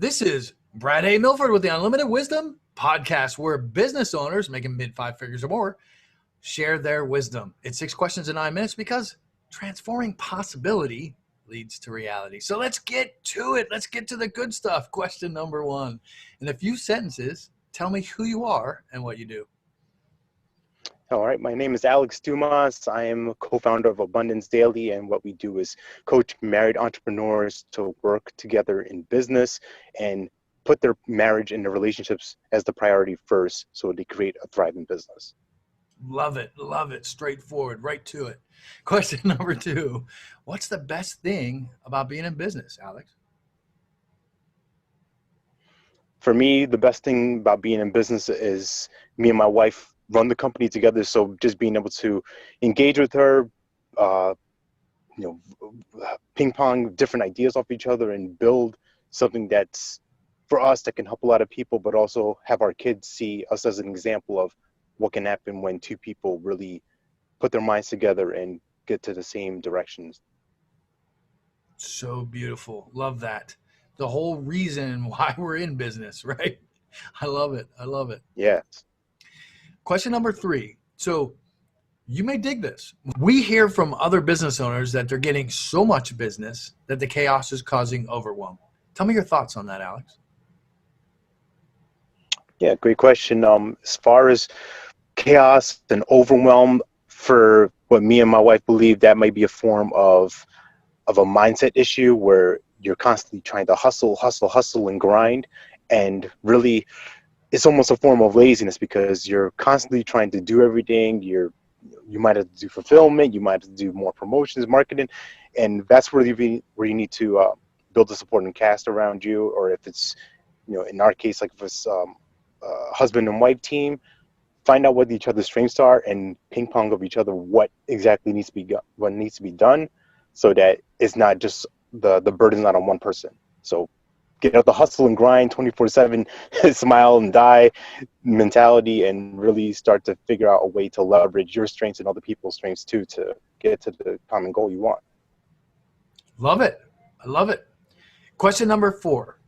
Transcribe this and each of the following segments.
This is Brad A. Milford with the Unlimited Wisdom podcast, where business owners making mid five figures or more share their wisdom. It's 6 questions in 9 minutes because transforming possibility leads to reality. So let's get to it. Let's get to the good stuff. Question number one. In a few sentences, tell me who you are and what you do. All right, my name is Alex Dumas. I am a co-founder of Abundance Daily, and what we do is coach married entrepreneurs to work together in business and put their marriage and their relationships as the priority first so they create a thriving business. Love it. Love it. Straightforward. Right to it. Question number two. What's the best thing about being in business, Alex? For me, the best thing about being in business is me and my wife run the company together. So just being able to engage with her, uh, ping pong different ideas off each other and build something that's for us that can help a lot of people, but also have our kids see us as an example of what can happen when two people really put their minds together and get to the same directions. So beautiful. Love that. The whole reason why we're in business, right? I love it. I love it. Yes. Question number three. So you may dig this. We hear from other business owners that they're getting so much business that the chaos is causing overwhelm. Tell me your thoughts on that, Alex. Yeah, great question. As far as chaos and overwhelm, for what me and my wife believe, that might be a form of a mindset issue where you're constantly trying to hustle and grind, and really it's almost a form of laziness because you're constantly trying to do everything. You might have to do fulfillment, you might have to do more promotions, marketing, and that's where you need to build a supporting cast around you. Or if it's, in our case, like if it's husband and wife team, find out what each other's strengths are and ping pong of each other what exactly needs to be done, so that it's not just the burden's not on one person. So get out the hustle and grind 24/7, smile and die mentality, and really start to figure out a way to leverage your strengths and other people's strengths too to get to the common goal you want. Love it. I love it. Question number four.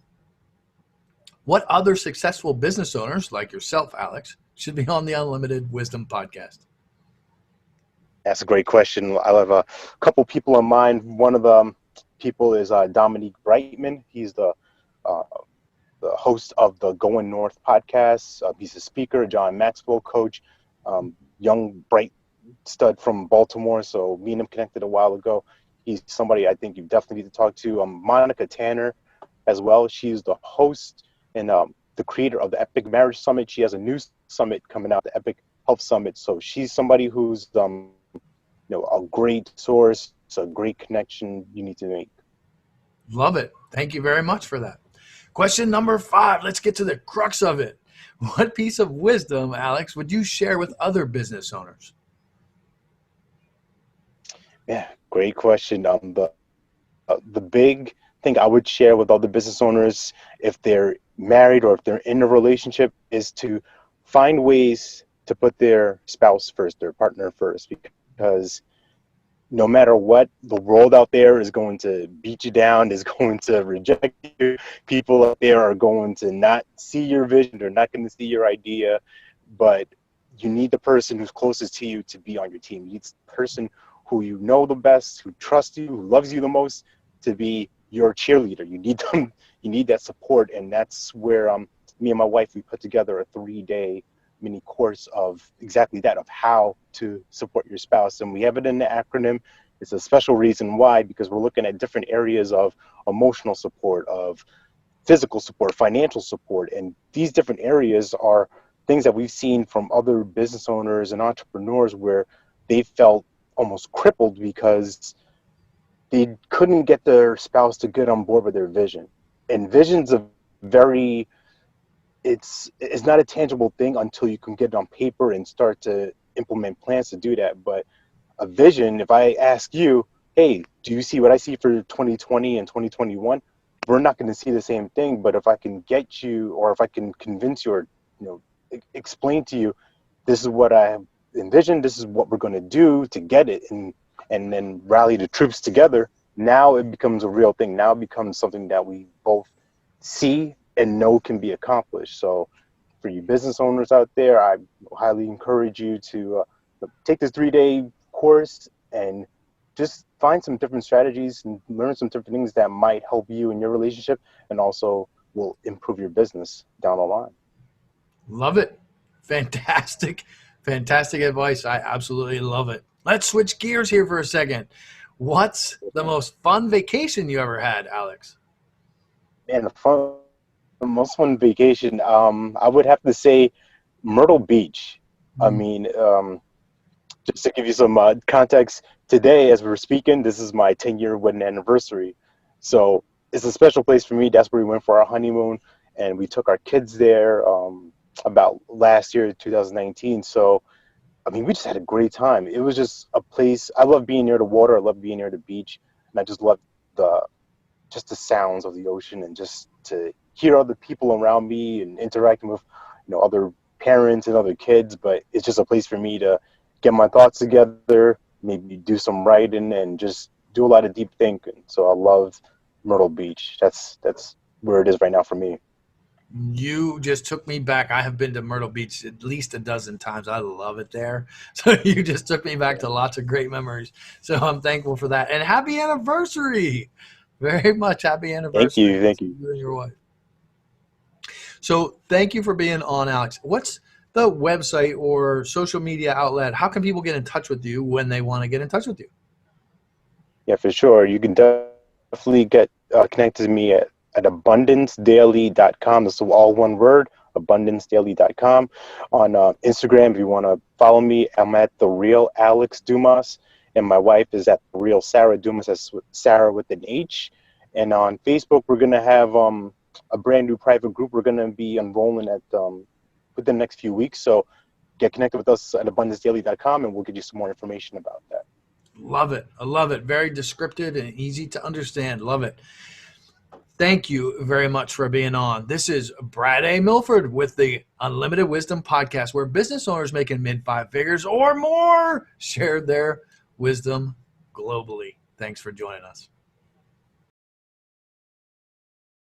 What other successful business owners like yourself, Alex, should be on the Unlimited Wisdom podcast? That's a great question. I have a couple people in mind. One of the people is Dominique Brightman. He's uh, the host of the Going North podcast. He's a speaker, John Maxwell coach, young, bright stud from Baltimore. So me and him connected a while ago. He's somebody I think you definitely need to talk to. Monica Tanner as well. She's the host and the creator of the Epic Marriage Summit. She has a new summit coming out, the Epic Health Summit. So she's somebody who's a great source. It's a great connection you need to make. Love it. Thank you very much for that. Question number five. Let's get to the crux of it. What piece of wisdom, Alex, would you share with other business owners? Yeah, great question. The big thing I would share with other business owners, if they're married or if they're in a relationship, is to find ways to put their spouse first, their partner first, because no matter what, the world out there is going to beat you down, is going to reject you. People out there are going to not see your vision, they're not going to see your idea, but you need the person who's closest to you to be on your team. You need the person who you know the best, who trusts you, who loves you the most, to be your cheerleader. You need them, you need that support, and that's where me and my wife, we put together a 3-day mini course of exactly that, of how to support your spouse. And we have it in the acronym. It's a special reason why, because we're looking at different areas of emotional support, of physical support, financial support. And these different areas are things that we've seen from other business owners and entrepreneurs where they felt almost crippled because they couldn't get their spouse to get on board with their vision. And vision's a very, it's not a tangible thing until you can get it on paper and start to implement plans to do that. But a vision, if I ask you, hey, do you see what I see for 2020 and 2021? We're not going to see the same thing. But if I can get you, or if I can convince you, or explain to you, this is what I envisioned, this is what we're going to do to get it, and then rally the troops together, now it becomes a real thing. Now it becomes something that we both see and know can be accomplished. So for you business owners out there, I highly encourage you to take this 3-day course and just find some different strategies and learn some different things that might help you in your relationship and also will improve your business down the line. Love it. Fantastic. Fantastic advice. I absolutely love it. Let's switch gears here for a second. What's the most fun vacation you ever had, Alex? Man, the most fun vacation, I would have to say Myrtle Beach. I mean, just to give you some context, today as we're speaking, this is my 10-year wedding anniversary. So it's a special place for me. That's where we went for our honeymoon, and we took our kids there about last year, 2019. So, I mean, we just had a great time. It was just a place. I love being near the water. I love being near the beach, and I just love the the sounds of the ocean and just to hear other people around me and interacting with other parents and other kids. But it's just a place for me to get my thoughts together, maybe do some writing and just do a lot of deep thinking. So I love Myrtle Beach. That's where it is right now for me. You just took me back. I have been to Myrtle Beach at least a dozen times. I love it there. So you just took me back to lots of great memories. So I'm thankful for that. And happy anniversary. Very much happy anniversary. Thank you. You and your wife. So thank you for being on, Alex. What's the website or social media outlet? How can people get in touch with you when they want to get in touch with you? Yeah, for sure. You can definitely get connected to me at abundancedaily.com. This is all one word, abundancedaily.com. On Instagram, if you want to follow me, I'm at The Real Alex Dumas, and my wife is at The Real Sarah Dumas. That's Sarah with an H. And on Facebook, we're going to have a brand new private group we're going to be enrolling at within the next few weeks. So get connected with us at abundancedaily.com, and we'll get you some more information about that. Love it. I love it. Very descriptive and easy to understand. Love it. Thank you very much for being on. This is Brad A. Milford with the Unlimited Wisdom Podcast, where business owners making mid-5 figures or more share their wisdom globally. Thanks for joining us.